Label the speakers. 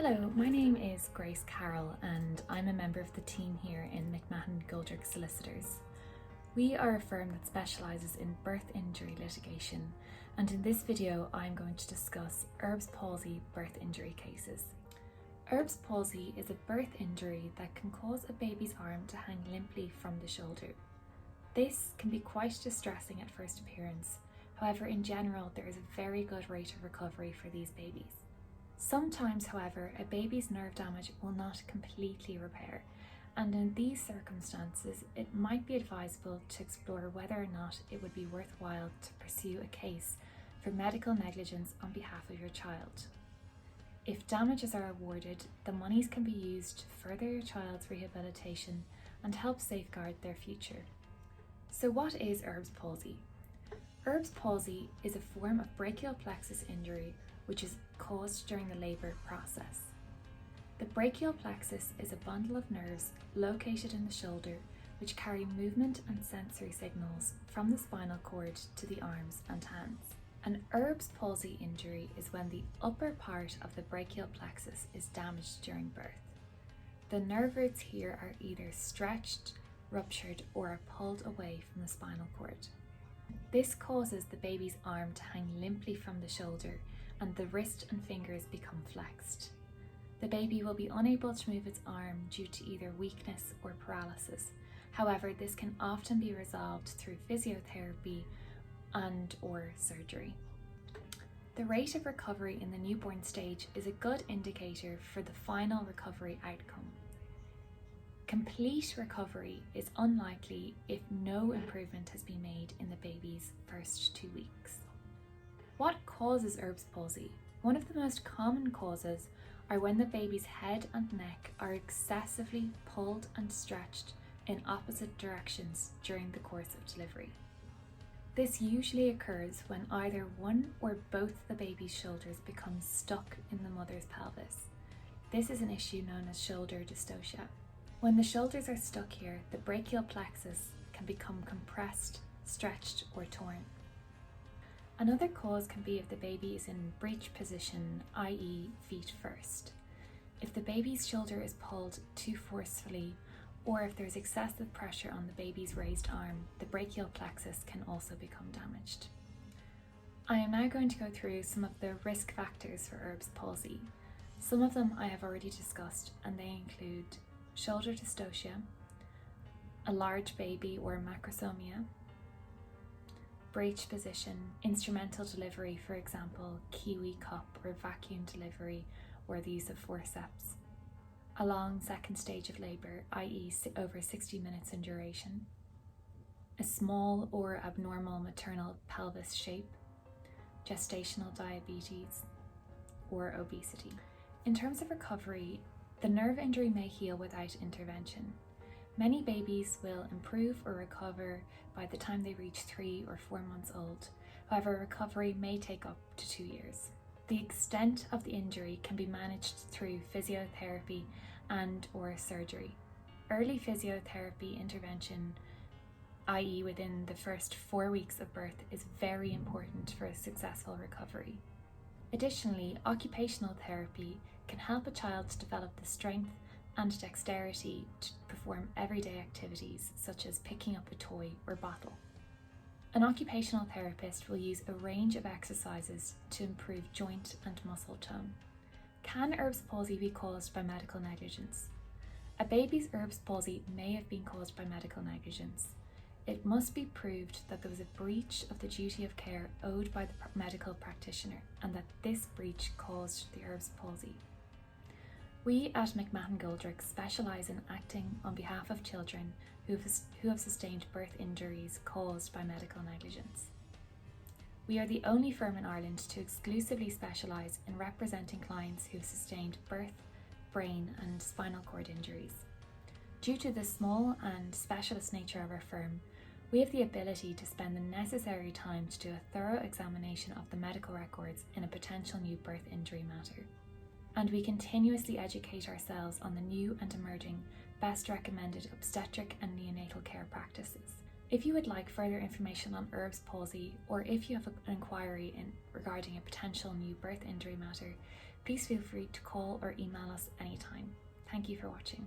Speaker 1: Hello, my name is Grace Carroll and I'm a member of the team here in McMahon, Goldrick Solicitors. We are a firm that specialises in birth injury litigation, and in this video I'm going to discuss Erb's palsy birth injury cases. Erb's palsy is a birth injury that can cause a baby's arm to hang limply from the shoulder. This can be quite distressing at first appearance, however in general there is a very good rate of recovery for these babies. Sometimes, however, a baby's nerve damage will not completely repair, and in these circumstances it might be advisable to explore whether or not it would be worthwhile to pursue a case for medical negligence on behalf of your child. If damages are awarded, the monies can be used to further your child's rehabilitation and help safeguard their future. So what is Erb's palsy? Erb's palsy is a form of brachial plexus injury which is caused during the labour process. The brachial plexus is a bundle of nerves located in the shoulder which carry movement and sensory signals from the spinal cord to the arms and hands. An Erb's palsy injury is when the upper part of the brachial plexus is damaged during birth. The nerve roots here are either stretched, ruptured, or are pulled away from the spinal cord. This causes the baby's arm to hang limply from the shoulder and the wrist and fingers become flexed. The baby will be unable to move its arm due to either weakness or paralysis. However, this can often be resolved through physiotherapy and/or surgery. The rate of recovery in the newborn stage is a good indicator for the final recovery outcome. Complete recovery is unlikely if no improvement has been made in the baby's first 2 weeks. What causes Erb's palsy? One of the most common causes are when the baby's head and neck are excessively pulled and stretched in opposite directions during the course of delivery. This usually occurs when either one or both the baby's shoulders become stuck in the mother's pelvis. This is an issue known as shoulder dystocia. When the shoulders are stuck here, the brachial plexus can become compressed, stretched, or torn. Another cause can be if the baby is in breech position, i.e. feet first. If the baby's shoulder is pulled too forcefully, or if there is excessive pressure on the baby's raised arm, the brachial plexus can also become damaged. I am now going to go through some of the risk factors for Erb's palsy. Some of them I have already discussed, and they include shoulder dystocia, a large baby or macrosomia, breech position, instrumental delivery, for example, kiwi cup or vacuum delivery, or the use of forceps, a long second stage of labour, i.e. over 60 minutes in duration, a small or abnormal maternal pelvis shape, gestational diabetes, or obesity. In terms of recovery, the nerve injury may heal without intervention. Many babies will improve or recover by the time they reach 3 or 4 months old. However, recovery may take up to 2 years. The extent of the injury can be managed through physiotherapy and/or surgery. Early physiotherapy intervention, i.e. within the first 4 weeks of birth, is very important for a successful recovery. Additionally, occupational therapy can help a child to develop the strength and dexterity to perform everyday activities such as picking up a toy or bottle. An occupational therapist will use a range of exercises to improve joint and muscle tone. Can Erb's palsy be caused by medical negligence? A baby's Erb's palsy may have been caused by medical negligence. It must be proved that there was a breach of the duty of care owed by the medical practitioner and that this breach caused the Erb's palsy. We at McMahon Goldrick specialise in acting on behalf of children who have sustained birth injuries caused by medical negligence. We are the only firm in Ireland to exclusively specialise in representing clients who have sustained birth, brain and spinal cord injuries. Due to the small and specialist nature of our firm, we have the ability to spend the necessary time to do a thorough examination of the medical records in a potential new birth injury matter. And we continuously educate ourselves on the new and emerging best recommended obstetric and neonatal care practices. If you would like further information on Herb's palsy, or if you have an inquiry regarding a potential new birth injury matter, please feel free to call or email us anytime. Thank you for watching.